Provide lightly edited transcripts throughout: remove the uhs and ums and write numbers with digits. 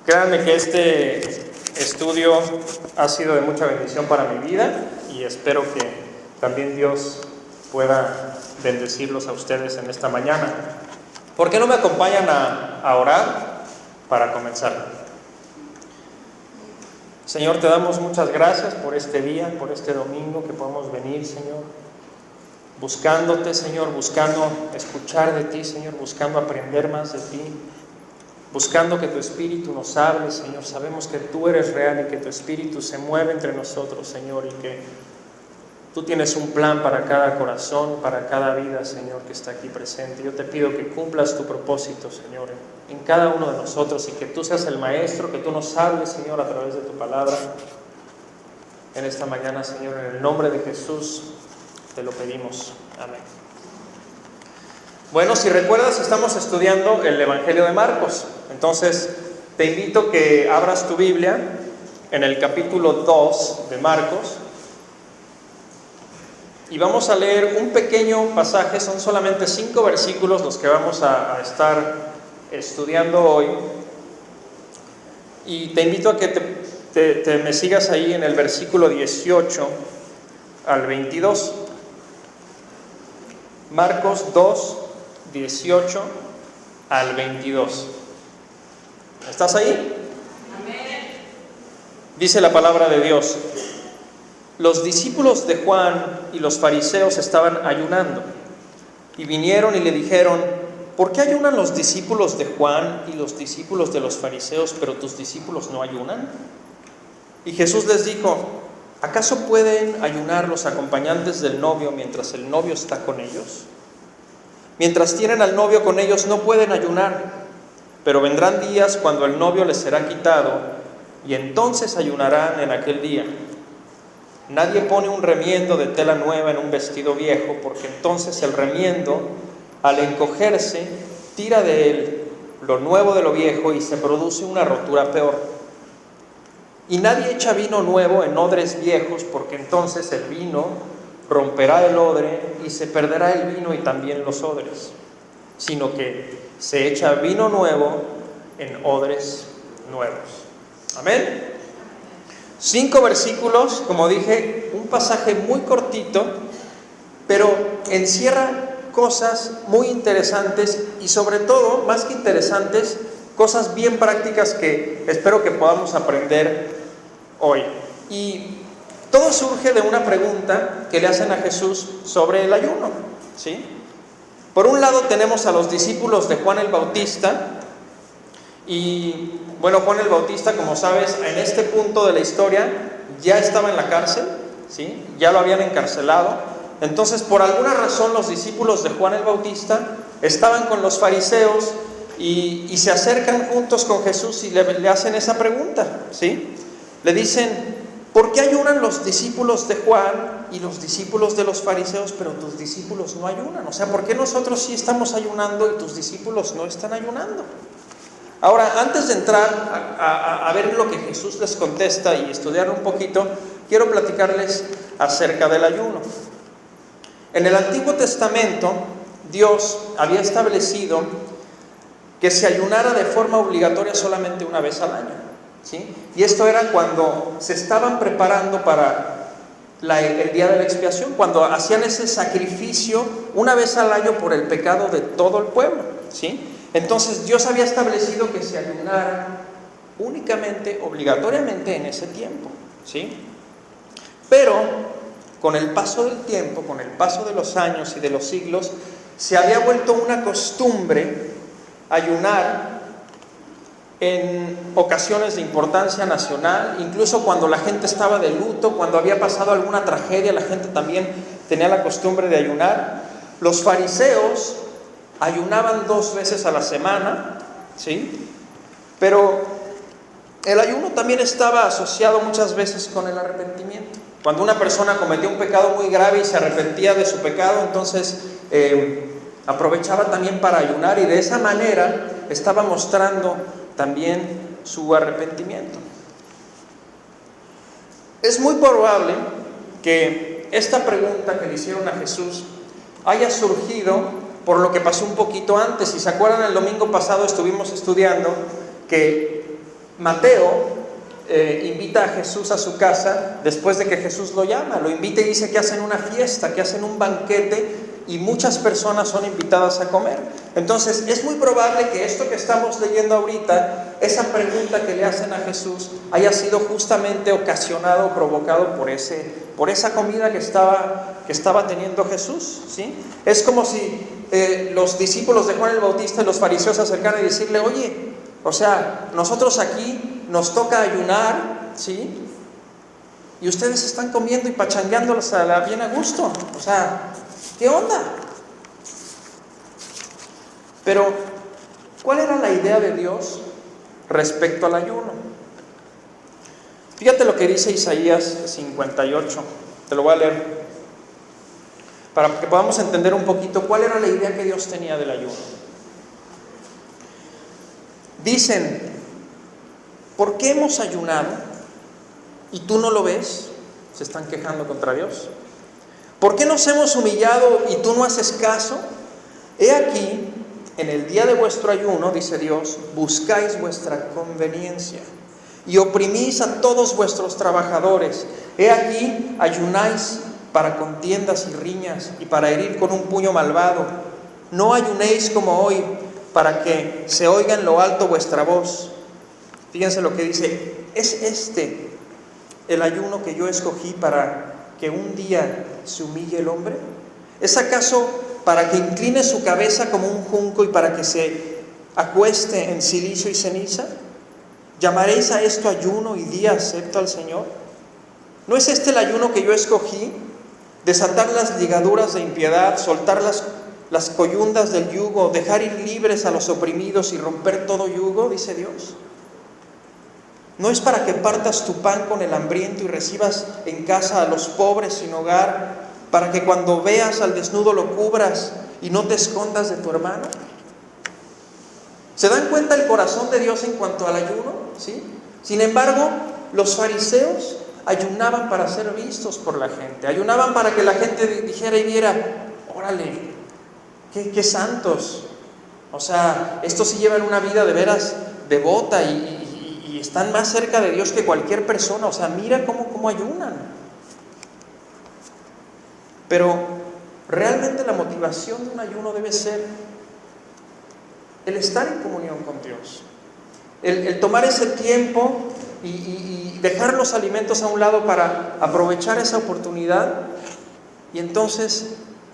Créanme que este estudio ha sido de mucha bendición para mi vida y espero que también Dios pueda bendecirlos a ustedes en esta mañana. ¿Por qué no me acompañan a orar para comenzar? Señor, te damos muchas gracias por este día, por este domingo que podemos venir, Señor, buscándote, Señor, buscando escuchar de ti, Señor, buscando aprender más de ti, buscando que tu Espíritu nos hable, Señor. Sabemos que tú eres real y que tu Espíritu se mueve entre nosotros, Señor, y que tú tienes un plan para cada corazón, para cada vida, Señor, que está aquí presente. Yo te pido que cumplas tu propósito, Señor, en cada uno de nosotros, y que tú seas el Maestro, que tú nos hables, Señor, a través de tu palabra en esta mañana, Señor. En el nombre de Jesús te lo pedimos. Amén. Bueno, si recuerdas, estamos estudiando el Evangelio de Marcos. Entonces, te invito que abras tu Biblia en el capítulo 2 de Marcos y vamos a leer un pequeño pasaje. Son solamente 5 versículos los que vamos a estar estudiando hoy, y te invito a que me sigas ahí en el versículo 18 al 22. Marcos 2, 18 al 22. ¿Estás ahí? Amén. Dice la palabra de Dios: los discípulos de Juan y los fariseos estaban ayunando, y vinieron y le dijeron: ¿por qué ayunan los discípulos de Juan y los discípulos de los fariseos, pero tus discípulos no ayunan? Y Jesús les dijo: ¿acaso pueden ayunar los acompañantes del novio mientras el novio está con ellos? Mientras tienen al novio con ellos no pueden ayunar, pero vendrán días cuando el novio les será quitado, y entonces ayunarán en aquel día. Nadie pone un remiendo de tela nueva en un vestido viejo, porque entonces el remiendo, al encogerse, tira de él lo nuevo de lo viejo y se produce una rotura peor. Y nadie echa vino nuevo en odres viejos, porque entonces el vino romperá el odre y se perderá el vino y también los odres, sino que se echa vino nuevo en odres nuevos. Amén. 5 versículos, como dije, un pasaje muy cortito, pero encierra cosas muy interesantes y, sobre todo, más que interesantes, cosas bien prácticas que espero que podamos aprender hoy. Y todo surge de una pregunta que le hacen a Jesús sobre el ayuno, ¿sí? Por un lado tenemos a los discípulos de Juan el Bautista, y bueno, Juan el Bautista, como sabes, en este punto de la historia ya estaba en la cárcel, ¿sí? Ya lo habían encarcelado. Entonces, por alguna razón, los discípulos de Juan el Bautista estaban con los fariseos y se acercan juntos con Jesús y le hacen esa pregunta, ¿sí? Le dicen: ¿por qué ayunan los discípulos de Juan y los discípulos de los fariseos, pero tus discípulos no ayunan? O sea, ¿por qué nosotros sí estamos ayunando y tus discípulos no están ayunando? Ahora, antes de entrar a ver lo que Jesús les contesta y estudiar un poquito, quiero platicarles acerca del ayuno. En el Antiguo Testamento, Dios había establecido que se ayunara de forma obligatoria solamente una vez al año, ¿sí? Y esto era cuando se estaban preparando para el día de la expiación, cuando hacían ese sacrificio una vez al año por el pecado de todo el pueblo, ¿sí? Entonces Dios había establecido que se ayunara únicamente, obligatoriamente en ese tiempo, ¿sí? Pero con el paso del tiempo, con el paso de los años y de los siglos, se había vuelto una costumbre ayunar en ocasiones de importancia nacional, incluso cuando la gente estaba de luto, cuando había pasado alguna tragedia, la gente también tenía la costumbre de ayunar. Los fariseos ayunaban 2 veces a la semana, ¿sí? Pero el ayuno también estaba asociado muchas veces con el arrepentimiento. Cuando una persona cometía un pecado muy grave y se arrepentía de su pecado, entonces aprovechaba también para ayunar, y de esa manera estaba mostrando también su arrepentimiento. Es muy probable que esta pregunta que le hicieron a Jesús haya surgido por lo que pasó un poquito antes. Si se acuerdan, el domingo pasado estuvimos estudiando que Mateo invita a Jesús a su casa después de que Jesús lo llama, lo invita y dice que hacen una fiesta, que hacen un banquete y muchas personas son invitadas a comer. Entonces es muy probable que esto que estamos leyendo ahorita, esa pregunta que le hacen a Jesús, haya sido justamente ocasionado, provocado por esa comida que estaba teniendo Jesús, ¿sí? Es como si los discípulos de Juan el Bautista y los fariseos se acercaran y decirle: oye, o sea, nosotros aquí nos toca ayunar, ¿sí? Y ustedes están comiendo y pachangueándolos bien a gusto. O sea, ¿qué onda? Pero, ¿cuál era la idea de Dios respecto al ayuno? Fíjate lo que dice Isaías 58. Te lo voy a leer para que podamos entender un poquito cuál era la idea que Dios tenía del ayuno. Dicen: ¿por qué hemos ayunado y tú no lo ves? Se están quejando contra Dios. ¿Por qué nos hemos humillado y tú no haces caso? He aquí, en el día de vuestro ayuno, dice Dios, buscáis vuestra conveniencia y oprimís a todos vuestros trabajadores. He aquí, ayunáis para contiendas y riñas y para herir con un puño malvado. No ayunéis como hoy, para que se oiga en lo alto vuestra voz. Fíjense lo que dice: ¿es este el ayuno que yo escogí para que un día se humille el hombre? ¿Es acaso para que incline su cabeza como un junco y para que se acueste en cilicio y ceniza? ¿Llamaréis a esto ayuno y día acepto al Señor? ¿No es este el ayuno que yo escogí? Desatar las ligaduras de impiedad, soltar las coyundas del yugo, dejar ir libres a los oprimidos y romper todo yugo, dice Dios. ¿No es para que partas tu pan con el hambriento y recibas en casa a los pobres sin hogar, para que cuando veas al desnudo lo cubras y no te escondas de tu hermano? ¿Se dan cuenta el corazón de Dios en cuanto al ayuno? ¿Sí? Sin embargo, los fariseos ayunaban para ser vistos por la gente, ayunaban para que la gente dijera y viera: órale, qué santos, o sea, estos sí llevan una vida de veras devota y están más cerca de Dios que cualquier persona. O sea, mira cómo ayunan. Pero realmente la motivación de un ayuno debe ser el estar en comunión con Dios, el tomar ese tiempo y dejar los alimentos a un lado para aprovechar esa oportunidad y entonces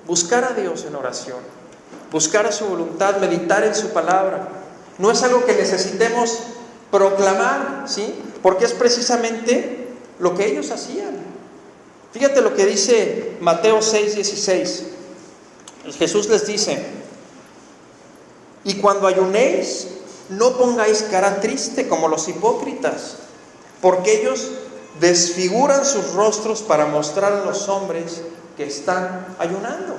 buscar a Dios en oración, buscar a su voluntad, meditar en su palabra. No es algo que necesitemos proclamar, ¿sí? Porque es precisamente lo que ellos hacían. Fíjate lo que dice Mateo 6:16. Jesús les dice: y cuando ayunéis, no pongáis cara triste como los hipócritas, porque ellos desfiguran sus rostros para mostrar a los hombres que están ayunando.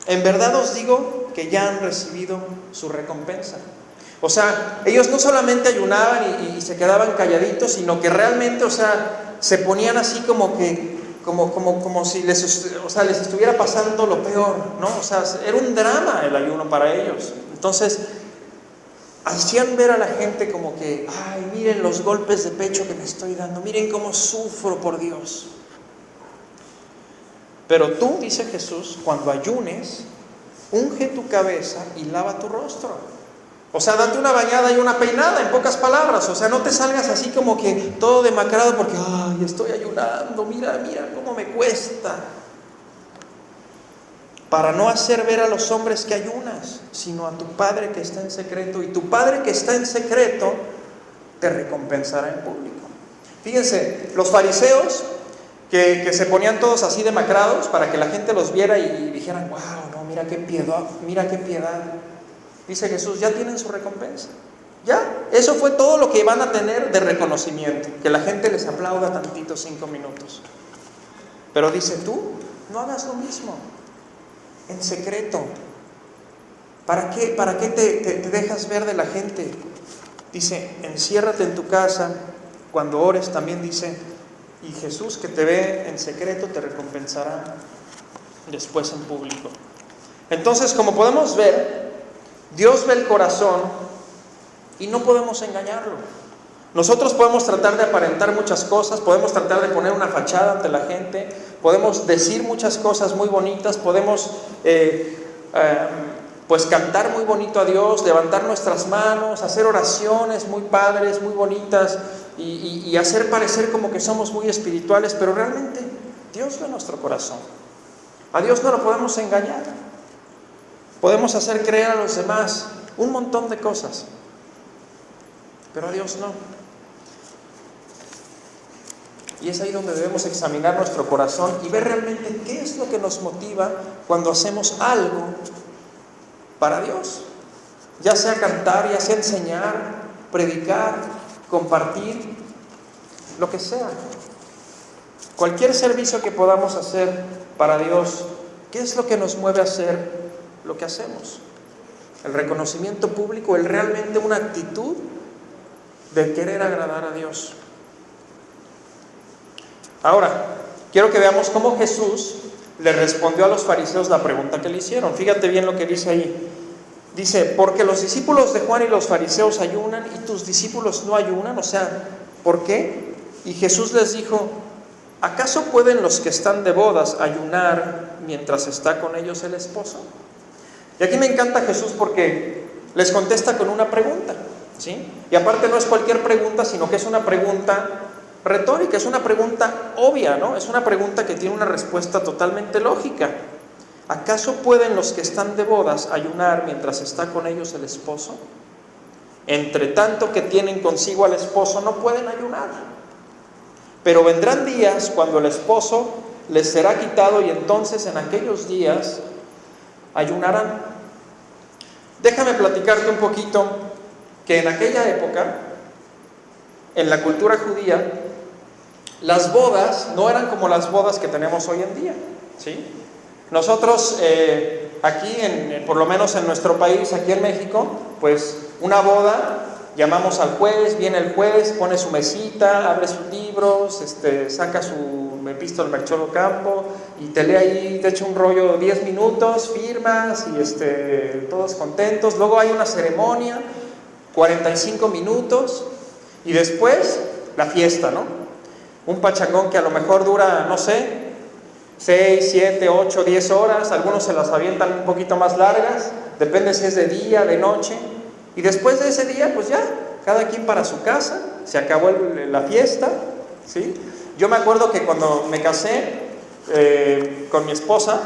En verdad os digo que ya han recibido su recompensa. O sea, ellos no solamente ayunaban y se quedaban calladitos, sino que realmente, o sea, se ponían así como si les estuviera pasando lo peor, ¿no? O sea, era un drama el ayuno para ellos. Entonces, hacían ver a la gente como que: ay, miren los golpes de pecho que me estoy dando, miren cómo sufro por Dios. Pero tú, dice Jesús, cuando ayunes, unge tu cabeza y lava tu rostro. O sea, date una bañada y una peinada, en pocas palabras. O sea, no te salgas así como que todo demacrado porque: ay, estoy ayunando, mira cómo me cuesta. Para no hacer ver a los hombres que ayunas, sino a tu Padre que está en secreto. Y tu Padre que está en secreto te recompensará en público. Fíjense, los fariseos que se ponían todos así demacrados para que la gente los viera y dijeran: wow, no, mira qué piedad, mira qué piedad. Dice Jesús: ya tienen su recompensa. Ya, eso fue todo lo que van a tener de reconocimiento, que la gente les aplauda tantito 5 minutos. Pero dice: tú no hagas lo mismo, en secreto. ¿Para qué te dejas ver de la gente? Dice: enciérrate en tu casa, cuando ores también dice, y Jesús que te ve en secreto te recompensará después en público. Entonces, como podemos ver, Dios ve el corazón y no podemos engañarlo. Nosotros podemos tratar de aparentar muchas cosas, podemos tratar de poner una fachada ante la gente, podemos decir muchas cosas muy bonitas, podemos pues cantar muy bonito a Dios, levantar nuestras manos, hacer oraciones muy padres, muy bonitas y hacer parecer como que somos muy espirituales, pero realmente Dios ve nuestro corazón. A Dios no lo podemos engañar. Podemos hacer creer a los demás un montón de cosas, pero a Dios no. Y es ahí donde debemos examinar nuestro corazón y ver realmente qué es lo que nos motiva cuando hacemos algo para Dios. Ya sea cantar, ya sea enseñar, predicar, compartir, lo que sea. Cualquier servicio que podamos hacer para Dios, ¿qué es lo que nos mueve a hacer lo que hacemos? El reconocimiento público, el realmente una actitud de querer agradar a Dios. Ahora, quiero que veamos cómo Jesús le respondió a los fariseos la pregunta que le hicieron. Fíjate bien lo que dice ahí. Dice, porque los discípulos de Juan y los fariseos ayunan y tus discípulos no ayunan. O sea, ¿por qué? Y Jesús les dijo, ¿acaso pueden los que están de bodas ayunar mientras está con ellos el esposo? Y aquí me encanta Jesús porque les contesta con una pregunta, ¿sí? Y aparte no es cualquier pregunta, sino que es una pregunta retórica, es una pregunta obvia, ¿no? Es una pregunta que tiene una respuesta totalmente lógica. ¿Acaso pueden los que están de bodas ayunar mientras está con ellos el esposo? Entre tanto que tienen consigo al esposo, no pueden ayunar. Pero vendrán días cuando el esposo les será quitado y entonces en aquellos días ayunarán. Déjame platicarte un poquito que en aquella época, en la cultura judía, las bodas no eran como las bodas que tenemos hoy en día, ¿sí? Nosotros aquí, por lo menos en nuestro país, aquí en México, pues una boda, llamamos al juez, viene el juez, pone su mesita, abre sus libros, saca su epístola Melchor Ocampo y te lee ahí, te echa un rollo 10 minutos, firmas y todos contentos. Luego hay una ceremonia, 45 minutos y después la fiesta, ¿no? Un pachangón que a lo mejor dura, no sé, 6, 7, 8, 10 horas, algunos se las avientan un poquito más largas, depende si es de día, de noche, y después de ese día, pues ya, cada quien para su casa, se acabó la fiesta, ¿sí? Yo me acuerdo que cuando me casé con mi esposa,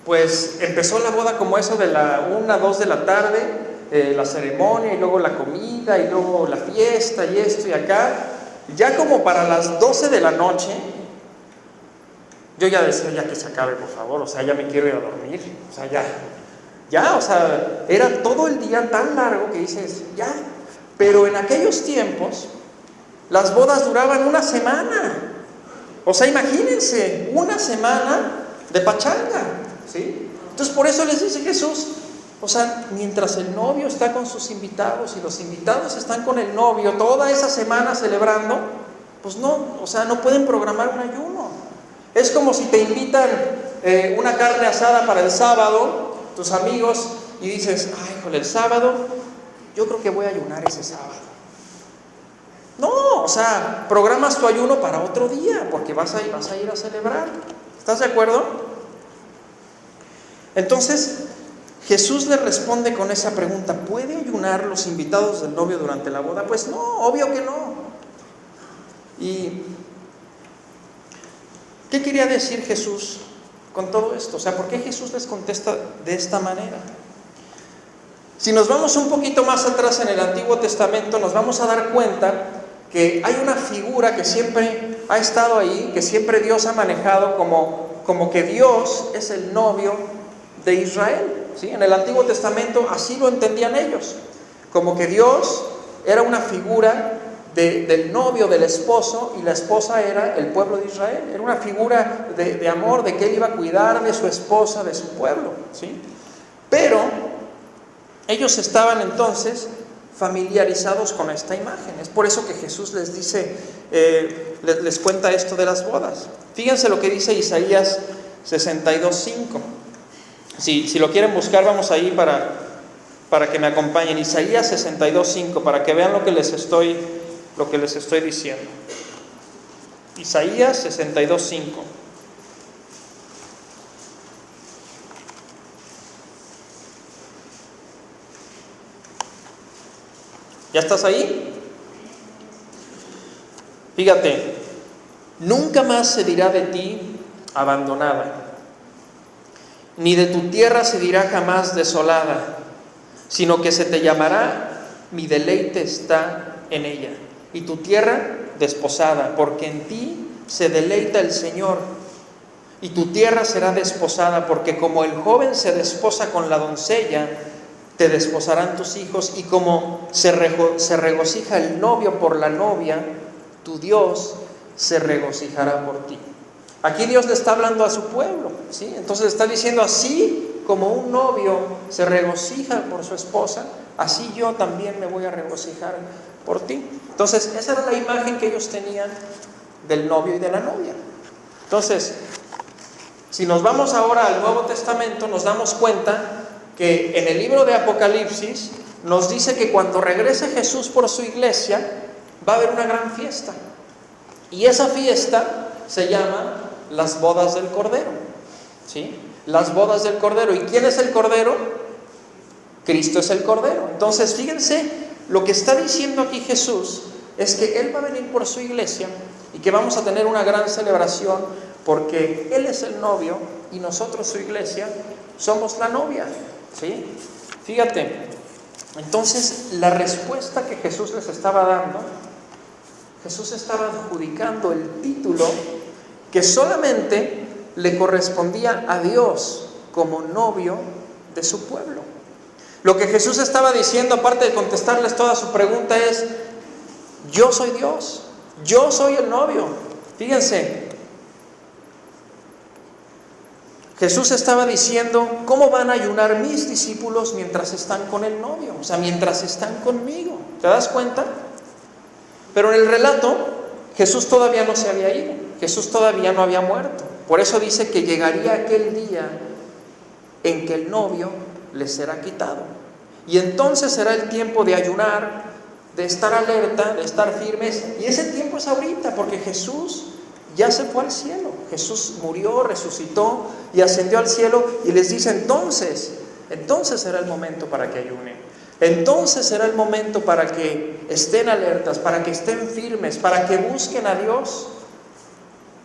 pues empezó la boda como eso de la 1, 2 de la tarde, la ceremonia y luego la comida y luego la fiesta y esto y acá. Ya como para las 12 de la noche, yo ya decía, ya que se acabe, por favor, o sea, ya me quiero ir a dormir, o sea, ya, o sea, era todo el día tan largo que dices, ya. Pero en aquellos tiempos, las bodas duraban una semana. O sea, imagínense, una semana de pachanga, ¿sí? Entonces, por eso les dice Jesús, o sea, mientras el novio está con sus invitados y los invitados están con el novio toda esa semana celebrando, pues no, o sea, no pueden programar un ayuno. Es como si te invitan una carne asada para el sábado, tus amigos, y dices, ay, híjole, el sábado, yo creo que voy a ayunar ese sábado. No, o sea, programas tu ayuno para otro día, porque vas a ir a celebrar. ¿Estás de acuerdo? Entonces, Jesús le responde con esa pregunta, ¿puede ayunar los invitados del novio durante la boda? Pues no, obvio que no. ¿Y qué quería decir Jesús con todo esto? O sea, ¿por qué Jesús les contesta de esta manera? Si nos vamos un poquito más atrás en el Antiguo Testamento, nos vamos a dar cuenta que hay una figura que siempre ha estado ahí, que siempre Dios ha manejado como que Dios es el novio de Israel. ¿Sí? En el Antiguo Testamento así lo entendían ellos, como que Dios era una figura del novio, del esposo, y la esposa era el pueblo de Israel. Era una figura de amor, de que él iba a cuidar de su esposa, de su pueblo, ¿sí? Pero ellos estaban entonces familiarizados con esta imagen. Es por eso que Jesús les dice, les cuenta esto de las bodas. Fíjense lo que dice Isaías 62:5. Si lo quieren buscar, vamos ahí para que me acompañen. Isaías 62:5, para que vean lo que les estoy diciendo. Isaías 62:5. ¿Ya estás ahí? Fíjate, nunca más se dirá de ti abandonada, ni de tu tierra se dirá jamás desolada, sino que se te llamará, mi deleite está en ella, y tu tierra desposada, porque en ti se deleita el Señor, y tu tierra será desposada, porque como el joven se desposa con la doncella, te desposarán tus hijos, y como se regocija el novio por la novia, tu Dios se regocijará por ti. Aquí Dios le está hablando a su pueblo, ¿sí? Entonces está diciendo, así como un novio se regocija por su esposa, así yo también me voy a regocijar por ti. Entonces esa era la imagen que ellos tenían del novio y de la novia. Entonces, si nos vamos ahora al Nuevo Testamento, nos damos cuenta que en el libro de Apocalipsis nos dice que cuando regrese Jesús por su iglesia, va a haber una gran fiesta. Y esa fiesta se llama las bodas del Cordero, ¿sí? Las bodas del Cordero. ¿Y quién es el Cordero? Cristo es el Cordero. Entonces, fíjense, lo que está diciendo aquí Jesús es que Él va a venir por su iglesia y que vamos a tener una gran celebración porque Él es el novio y nosotros, su iglesia, somos la novia, ¿sí? Fíjate, entonces la respuesta que Jesús les estaba dando, Jesús estaba adjudicando el título que solamente le correspondía a Dios como novio de su pueblo. Lo que Jesús estaba diciendo, aparte de contestarles toda su pregunta, es: yo soy Dios, yo soy el novio. Fíjense, Jesús estaba diciendo, ¿cómo van a ayunar mis discípulos mientras están con el novio? O sea, mientras están conmigo. ¿Te das cuenta? Pero en el relato, Jesús todavía no se había ido. Jesús todavía no había muerto. Por eso dice que llegaría aquel día en que el novio les será quitado. Y entonces será el tiempo de ayunar, de estar alerta, de estar firmes. Y ese tiempo es ahorita, porque Jesús ya se fue al cielo. Jesús murió, resucitó y ascendió al cielo. Y les dice, entonces será el momento para que ayunen. Entonces será el momento para que estén alertas, para que estén firmes, para que busquen a Dios,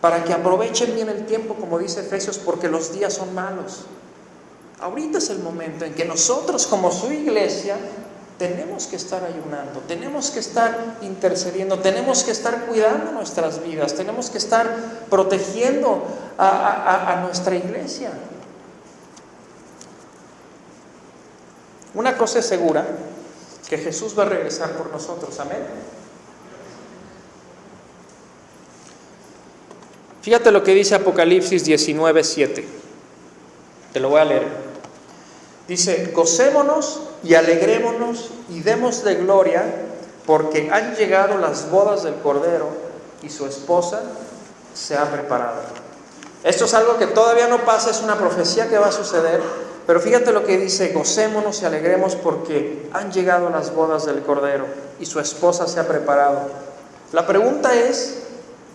para que aprovechen bien el tiempo, como dice Efesios, porque los días son malos. Ahorita es el momento en que nosotros, como su iglesia, tenemos que estar ayunando, tenemos que estar intercediendo, tenemos que estar cuidando nuestras vidas, tenemos que estar protegiendo a nuestra iglesia. Una cosa es segura, que Jesús va a regresar por nosotros, amén. Fíjate lo que dice Apocalipsis 19:7. Te lo voy a leer. Dice, gocémonos y alegrémonos y démosle gloria, porque han llegado las bodas del Cordero y su esposa se ha preparado. Esto es algo que todavía no pasa, es una profecía que va a suceder, pero fíjate lo que dice, gocémonos y alegremos porque han llegado las bodas del Cordero y su esposa se ha preparado. La pregunta es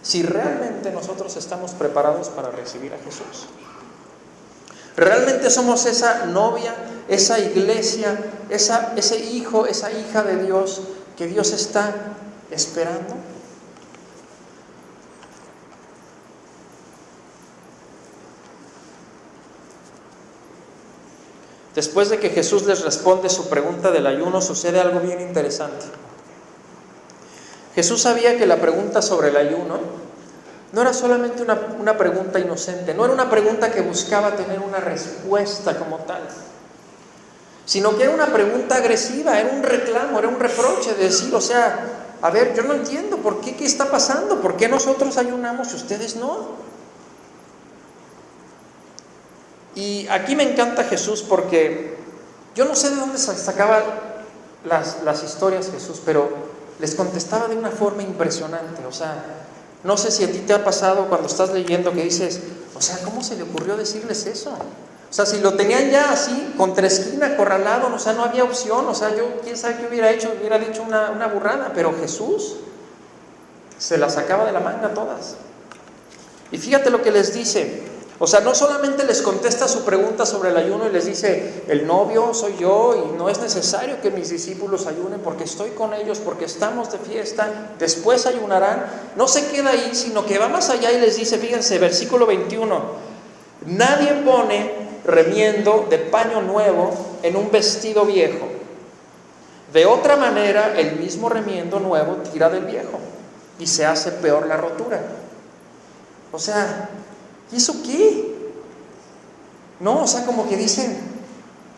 si realmente nosotros estamos preparados para recibir a Jesús. ¿Realmente somos esa novia, esa iglesia, ese hijo, esa hija de Dios que Dios está esperando? Después de que Jesús les responde su pregunta del ayuno, sucede algo bien interesante. Jesús sabía que la pregunta sobre el ayuno no era solamente una pregunta inocente, no era una pregunta que buscaba tener una respuesta como tal, sino que era una pregunta agresiva, era un reclamo, era un reproche de decir, o sea, a ver, yo no entiendo, ¿por qué? ¿Qué está pasando? ¿Por qué nosotros ayunamos y ustedes no? Y aquí me encanta Jesús porque yo no sé de dónde sacaba las historias Jesús, pero les contestaba de una forma impresionante. O sea, no sé si a ti te ha pasado cuando estás leyendo que dices, o sea, ¿cómo se le ocurrió decirles eso? O sea, si lo tenían ya así, contra esquina, acorralado, o sea, no había opción. O sea, yo, quién sabe qué hubiera hecho, hubiera dicho una burrada. Pero Jesús se las sacaba de la manga todas. Y fíjate lo que les dice. O sea, no solamente les contesta su pregunta sobre el ayuno y les dice, el novio soy yo y no es necesario que mis discípulos ayunen porque estoy con ellos, porque estamos de fiesta, después ayunarán. No se queda ahí, sino que va más allá y les dice, fíjense, versículo 21, nadie pone remiendo de paño nuevo en un vestido viejo. De otra manera, el mismo remiendo nuevo tira del viejo y se hace peor la rotura. O sea, ¿y eso qué? No, o sea, como que dicen,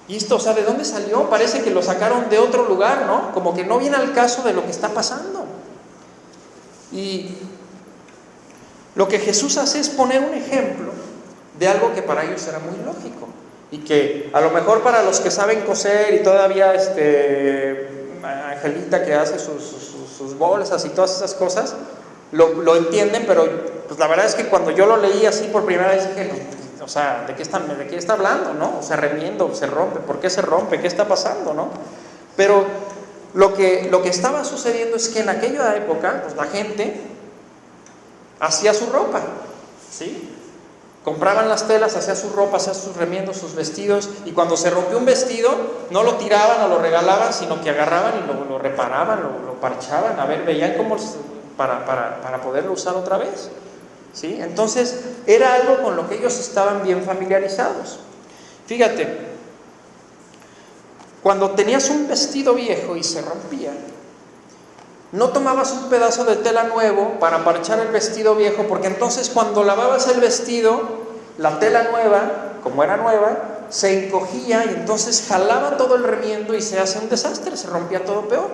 ¿y esto, o sea, de dónde salió? Parece que lo sacaron de otro lugar, ¿no? Como que no viene al caso de lo que está pasando. Y lo que Jesús hace es poner un ejemplo de algo que para ellos era muy lógico. Y que a lo mejor para los que saben coser y todavía Angelita que hace sus bolsas y todas esas cosas, lo entienden, pero pues la verdad es que cuando yo lo leí así por primera vez dije, o sea, ¿de qué está hablando, no? O sea, remiendo, se rompe, ¿por qué se rompe? ¿Qué está pasando, no? Pero lo que estaba sucediendo es que en aquella época, pues la gente hacía su ropa, ¿sí? Compraban las telas, hacían su ropa, hacían sus remiendos, sus vestidos, y cuando se rompió un vestido, no lo tiraban o lo regalaban, sino que agarraban y lo reparaban, lo parchaban, a ver, veían cómo para poderlo usar otra vez, ¿sí? Entonces, era algo con lo que ellos estaban bien familiarizados. Fíjate, cuando tenías un vestido viejo y se rompía, no tomabas un pedazo de tela nuevo para parchar el vestido viejo, porque entonces cuando lavabas el vestido, la tela nueva, como era nueva, se encogía y entonces jalaba todo el remiendo y se hace un desastre, se rompía todo peor,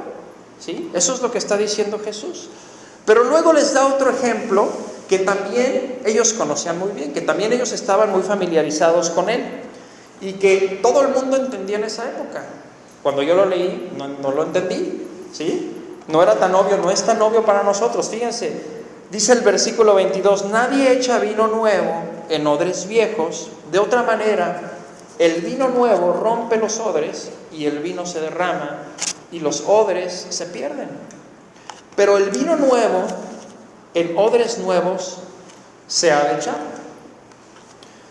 ¿sí? Eso es lo que está diciendo Jesús. Pero luego les da otro ejemplo que también ellos conocían muy bien, que también ellos estaban muy familiarizados con él y que todo el mundo entendía en esa época. Cuando yo lo leí, no lo entendí, ¿sí? No era tan obvio, no es tan obvio para nosotros. Fíjense, dice el versículo 22, nadie echa vino nuevo en odres viejos, de otra manera, el vino nuevo rompe los odres y el vino se derrama y los odres se pierden. Pero el vino nuevo en odres nuevos se ha de echar.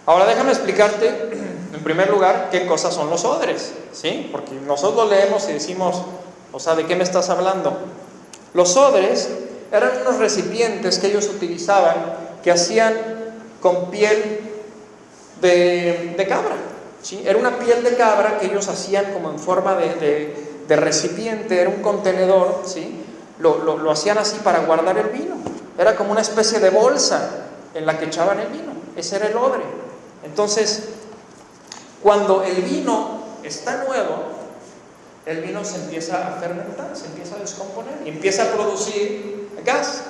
Ahora déjame explicarte, en primer lugar, qué cosas son los odres, ¿sí? Porque nosotros leemos y decimos, o sea, ¿de qué me estás hablando? Los odres eran unos recipientes que ellos utilizaban, que hacían con piel de cabra, ¿sí? Era una piel de cabra que ellos hacían como en forma de recipiente, era un contenedor, ¿sí? Lo hacían así para guardar el vino. Era como una especie de bolsa en la que echaban el vino. Ese era el odre. Entonces, cuando el vino está nuevo, el vino se empieza a fermentar, se empieza a descomponer y empieza a producir gas.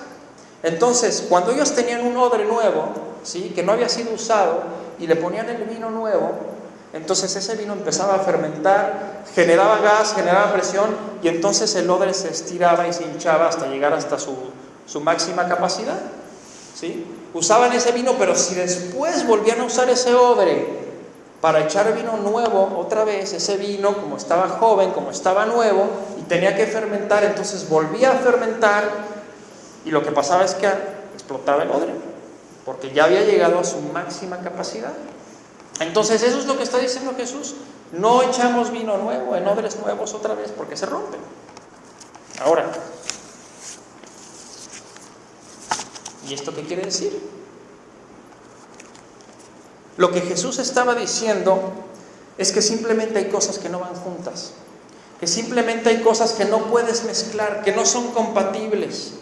Entonces, cuando ellos tenían un odre nuevo, ¿sí? Que no había sido usado, y le ponían el vino nuevo, entonces ese vino empezaba a fermentar, generaba gas, generaba presión, y entonces el odre se estiraba y se hinchaba hasta llegar hasta su máxima capacidad, ¿sí? Usaban ese vino, pero si después volvían a usar ese odre para echar vino nuevo otra vez, ese vino, como estaba joven, como estaba nuevo y tenía que fermentar, entonces volvía a fermentar, y lo que pasaba es que explotaba el odre, porque ya había llegado a su máxima capacidad. Entonces eso es lo que está diciendo Jesús. No echamos vino nuevo en odres nuevos otra vez porque se rompen. Ahora, ¿y esto qué quiere decir? Lo que Jesús estaba diciendo es que simplemente hay cosas que no van juntas, que simplemente hay cosas que no puedes mezclar, que no son compatibles.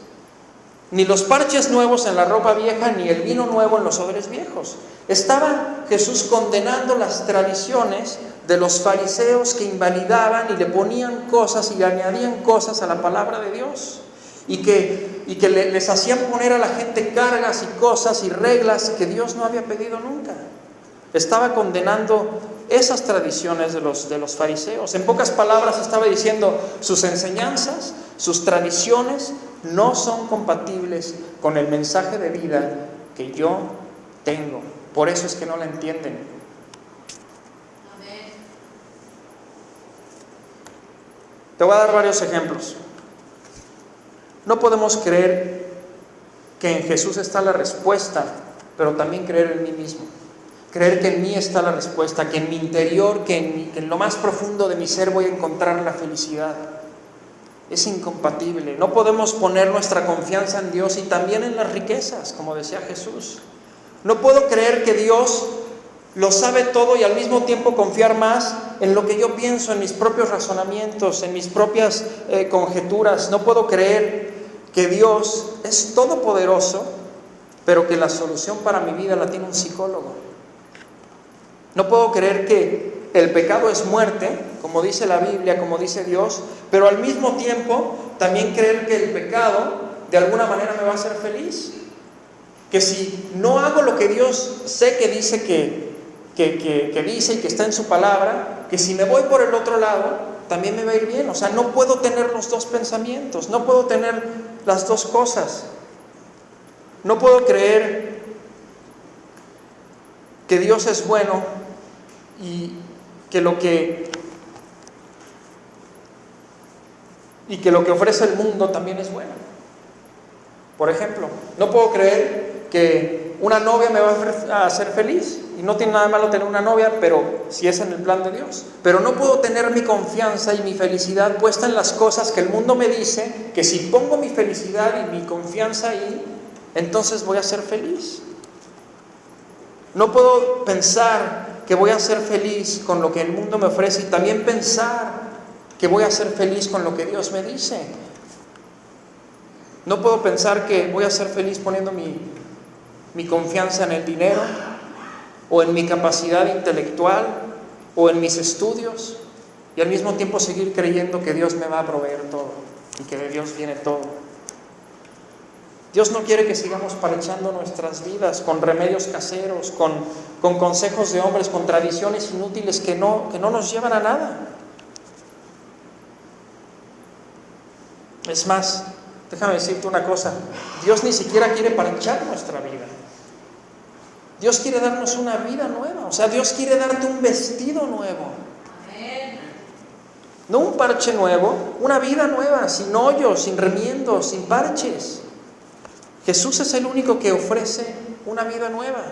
Ni los parches nuevos en la ropa vieja, ni el vino nuevo en los odres viejos. Estaba Jesús condenando las tradiciones de los fariseos que invalidaban y le ponían cosas y le añadían cosas a la palabra de Dios. Y que les hacían poner a la gente cargas y cosas y reglas que Dios no había pedido nunca. Estaba condenando esas tradiciones de los fariseos. En pocas palabras estaba diciendo, sus enseñanzas, sus tradiciones no son compatibles con el mensaje de vida que yo tengo. Por eso es que no la entienden. Te voy a dar varios ejemplos. No podemos creer que en Jesús está la respuesta, pero también creer en mí mismo. Creer que en mí está la respuesta, que en mi interior, que en lo más profundo de mi ser voy a encontrar la felicidad. Es incompatible. No podemos poner nuestra confianza en Dios y también en las riquezas, como decía Jesús. No puedo creer que Dios lo sabe todo y al mismo tiempo confiar más en lo que yo pienso, en mis propios razonamientos, en mis propias conjeturas. No puedo creer que Dios es todopoderoso, pero que la solución para mi vida la tiene un psicólogo. No puedo creer que el pecado es muerte, como dice la Biblia, como dice Dios, pero al mismo tiempo también creer que el pecado de alguna manera me va a hacer feliz. Que si no hago lo que Dios sé que dice que dice y que está en su palabra, que si me voy por el otro lado, también me va a ir bien. O sea, no puedo tener los dos pensamientos, no puedo tener las dos cosas. No puedo creer que Dios es bueno y que lo que ofrece el mundo también es bueno. Por ejemplo, no puedo creer que una novia me va a hacer feliz, y no tiene nada malo tener una novia, pero si es en el plan de Dios. Pero no puedo tener mi confianza y mi felicidad puesta en las cosas que el mundo me dice, que si pongo mi felicidad y mi confianza ahí, entonces voy a ser feliz. No puedo pensar que voy a ser feliz con lo que el mundo me ofrece y también pensar que voy a ser feliz con lo que Dios me dice. No puedo pensar que voy a ser feliz poniendo mi confianza en el dinero, o en mi capacidad intelectual, o en mis estudios, y al mismo tiempo seguir creyendo que Dios me va a proveer todo y que de Dios viene todo. Dios no quiere que sigamos parchando nuestras vidas con remedios caseros, con consejos de hombres, con tradiciones inútiles que no nos llevan a nada. Es más, déjame decirte una cosa, Dios ni siquiera quiere parchar nuestra vida. Dios quiere darnos una vida nueva, o sea, Dios quiere darte un vestido nuevo. No un parche nuevo, una vida nueva, sin hoyos, sin remiendos, sin parches. Jesús es el único que ofrece una vida nueva.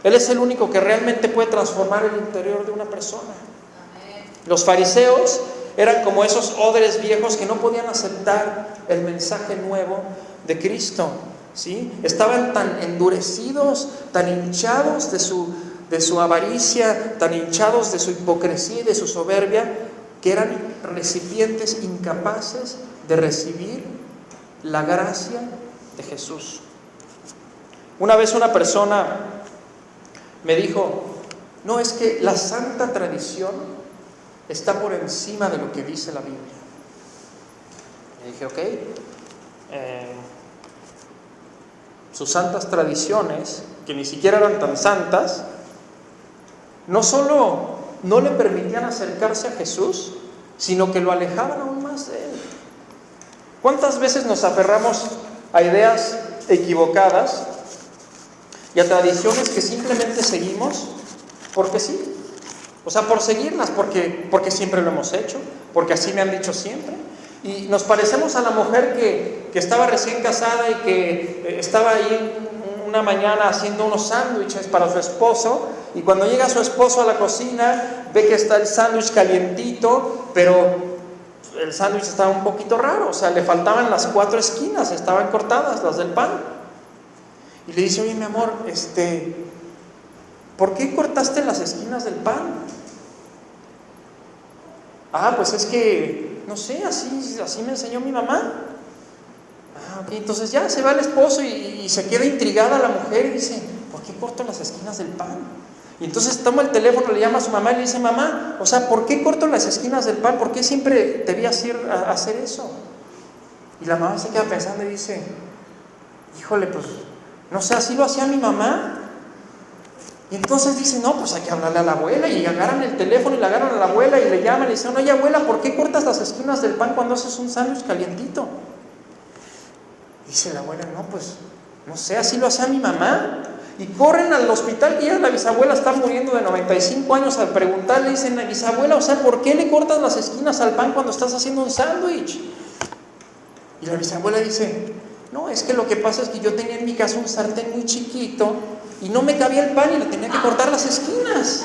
Él es el único que realmente puede transformar el interior de una persona. Los fariseos eran como esos odres viejos que no podían aceptar el mensaje nuevo de Cristo, ¿sí? Estaban tan endurecidos, tan hinchados de su avaricia, tan hinchados de su hipocresía y de su soberbia, que eran recipientes incapaces de recibir la gracia de Jesús. Una vez una persona me dijo: no, es que la santa tradición está por encima de lo que dice la Biblia. Y dije, ok, sus santas tradiciones, que ni siquiera eran tan santas, no solo no le permitían acercarse a Jesús, sino que lo alejaban aún más de Él. ¿Cuántas veces nos aferramos a ideas equivocadas y a tradiciones que simplemente seguimos porque sí? O sea, por seguirlas, porque siempre lo hemos hecho, porque así me han dicho siempre. Y nos parecemos a la mujer que estaba recién casada y que estaba ahí una mañana haciendo unos sándwiches para su esposo, y cuando llega su esposo a la cocina ve que está el sándwich calientito, pero el sándwich estaba un poquito raro, o sea, le faltaban las 4 esquinas, estaban cortadas las del pan. Y le dice: oye, mi amor, ¿por qué cortaste las esquinas del pan? Ah, pues es que, no sé, así me enseñó mi mamá. Ah, ok, entonces ya se va el esposo y se queda intrigada la mujer y dice: ¿por qué corto las esquinas del pan? Y entonces toma el teléfono, le llama a su mamá y le dice: mamá, o sea, ¿por qué corto las esquinas del pan? ¿Por qué siempre debías ir a hacer eso? Y la mamá se queda pensando y dice: híjole, pues, no sé, así lo hacía mi mamá. Y entonces dice: no, pues hay que hablarle a la abuela, y agarran el teléfono y le agarran a la abuela y le llaman y le dicen: oye, abuela, ¿por qué cortas las esquinas del pan cuando haces un sándwich calientito? Dice la abuela: no, pues, no sé, así lo hacía mi mamá. Y corren al hospital y ya la bisabuela está muriendo de 95 años. Al preguntarle, dicen: bisabuela, o sea, ¿por qué le cortas las esquinas al pan cuando estás haciendo un sándwich? Y la bisabuela dice: no, es que lo que pasa es que yo tenía en mi casa un sartén muy chiquito y no me cabía el pan y le tenía que cortar las esquinas.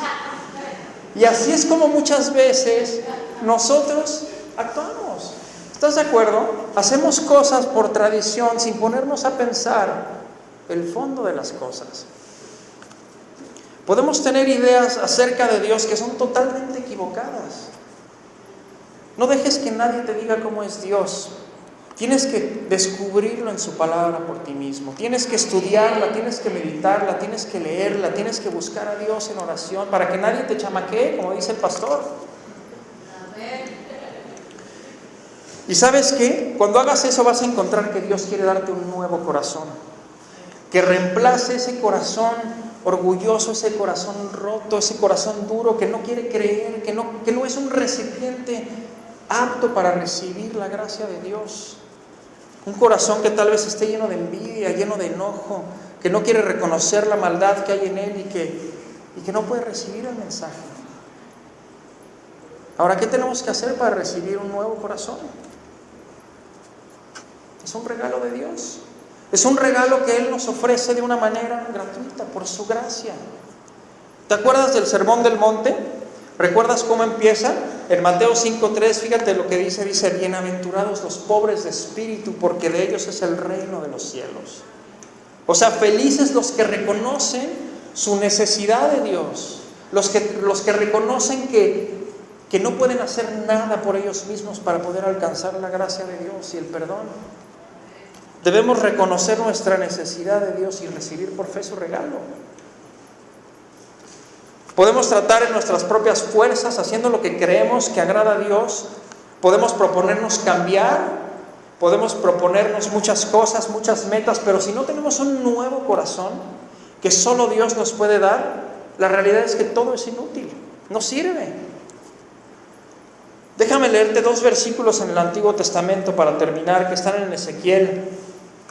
Y así es como muchas veces nosotros actuamos. ¿Estás de acuerdo? Hacemos cosas por tradición sin ponernos a pensar el fondo de las cosas. Podemos tener ideas acerca de Dios que son totalmente equivocadas. No dejes que nadie te diga cómo es Dios. Tienes que descubrirlo en su palabra por ti mismo. Tienes que estudiarla, tienes que meditarla, tienes que leerla, tienes que buscar a Dios en oración para que nadie te chamaquee, como dice el pastor. ¿Y sabes qué? Cuando hagas eso vas a encontrar que Dios quiere darte un nuevo corazón, que reemplace ese corazón orgulloso, ese corazón roto, ese corazón duro que no quiere creer, que no es un recipiente apto para recibir la gracia de Dios. Un corazón que tal vez esté lleno de envidia, lleno de enojo, que no quiere reconocer la maldad que hay en él y que no puede recibir el mensaje. Ahora, ¿qué tenemos que hacer para recibir un nuevo corazón? Es un regalo de Dios. Es un regalo que Él nos ofrece de una manera gratuita, por su gracia. ¿Te acuerdas del Sermón del Monte? ¿Recuerdas cómo empieza? En Mateo 5:3, fíjate lo que dice: bienaventurados los pobres de espíritu, porque de ellos es el reino de los cielos. O sea, felices los que reconocen su necesidad de Dios, los que reconocen que no pueden hacer nada por ellos mismos para poder alcanzar la gracia de Dios y el perdón. Debemos reconocer nuestra necesidad de Dios y recibir por fe su regalo. Podemos tratar en nuestras propias fuerzas, haciendo lo que creemos que agrada a Dios. Podemos proponernos cambiar, podemos proponernos muchas cosas, muchas metas, pero si no tenemos un nuevo corazón que solo Dios nos puede dar, la realidad es que todo es inútil, no sirve. Déjame leerte 2 versículos en el Antiguo Testamento para terminar, que están en Ezequiel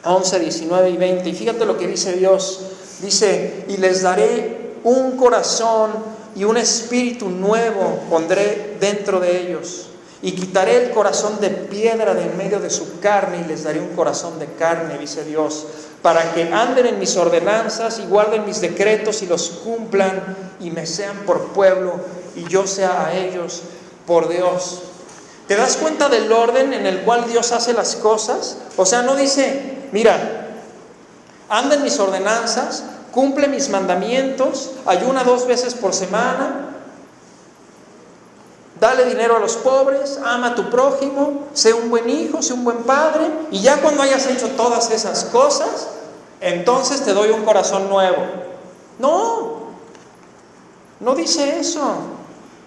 11, 19 y 20. Y fíjate lo que dice Dios. Dice: y les daré un corazón y un espíritu nuevo pondré dentro de ellos, y quitaré el corazón de piedra de en medio de su carne, y les daré un corazón de carne, dice Dios, para que anden en mis ordenanzas y guarden mis decretos y los cumplan, y me sean por pueblo y yo sea a ellos por Dios. ¿Te das cuenta del orden en el cual Dios hace las cosas? O sea, no dice: mira, anda en mis ordenanzas, cumple mis mandamientos, ayuna 2 veces por semana, dale dinero a los pobres, ama a tu prójimo, sé un buen hijo, sé un buen padre, y ya cuando hayas hecho todas esas cosas, entonces te doy un corazón nuevo. No dice eso.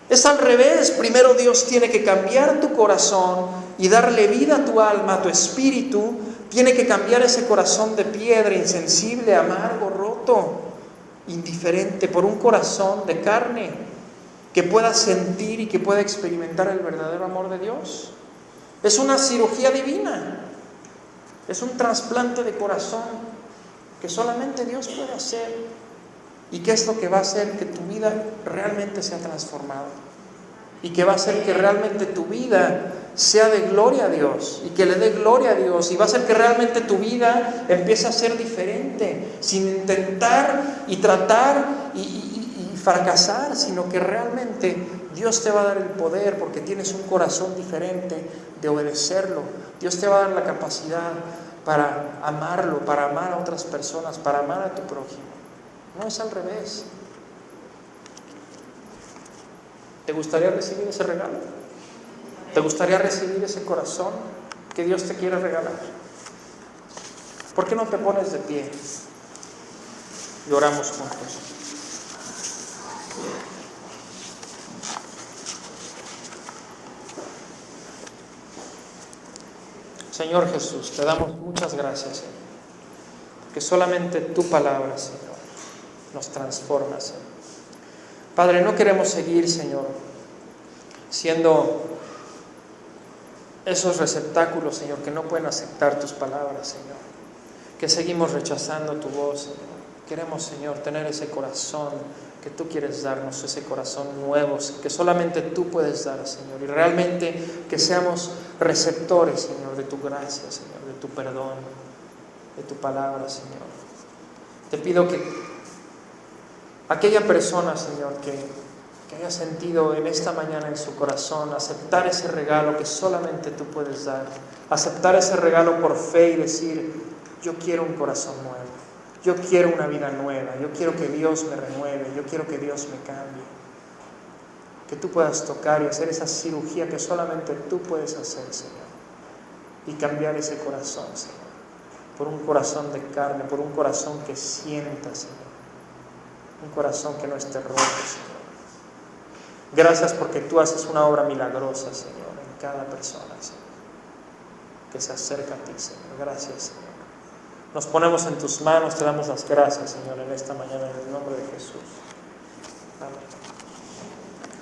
Es al revés. Primero Dios tiene que cambiar tu corazón y darle vida a tu alma, a tu espíritu. Tiene que cambiar ese corazón de piedra, insensible, amargo, roto, indiferente, por un corazón de carne que pueda sentir y que pueda experimentar el verdadero amor de Dios. Es una cirugía divina. Es un trasplante de corazón que solamente Dios puede hacer. ¿Y qué es lo que va a hacer que tu vida realmente sea transformada? Y que va a hacer que realmente tu vida sea de gloria a Dios y que le dé gloria a Dios, y va a hacer que realmente tu vida empiece a ser diferente, sin intentar y tratar y fracasar, sino que realmente Dios te va a dar el poder, porque tienes un corazón diferente, de obedecerlo. Dios te va a dar la capacidad para amarlo, para amar a otras personas, para amar a tu prójimo. No es al revés. ¿Te gustaría recibir ese regalo? ¿Te gustaría recibir ese corazón que Dios te quiere regalar? ¿Por qué no te pones de pie y oramos juntos? Señor Jesús, te damos muchas gracias, Señor, porque solamente tu palabra, Señor, nos transforma, Señor. Padre, no queremos seguir, Señor, siendo esos receptáculos, Señor, que no pueden aceptar tus palabras, Señor, que seguimos rechazando tu voz, Señor, Queremos, Señor, tener ese corazón que tú quieres darnos, ese corazón nuevo que solamente tú puedes dar, Señor. Y realmente que seamos receptores, Señor, de tu gracia, Señor, de tu perdón, de tu palabra, Señor. Te pido que aquella persona, Señor, que haya sentido en esta mañana en su corazón aceptar ese regalo que solamente tú puedes dar, aceptar ese regalo por fe y decir: yo quiero un corazón nuevo, yo quiero una vida nueva, yo quiero que Dios me renueve, yo quiero que Dios me cambie. Que tú puedas tocar y hacer esa cirugía que solamente tú puedes hacer, Señor, y cambiar ese corazón, Señor, por un corazón de carne, por un corazón que sienta, Señor, un corazón que no esté roto, Señor. Gracias porque tú haces una obra milagrosa, Señor, en cada persona, Señor, que se acerca a ti, Señor. Gracias, Señor. Nos ponemos en tus manos, te damos las gracias, Señor, en esta mañana, en el nombre de Jesús. Amén.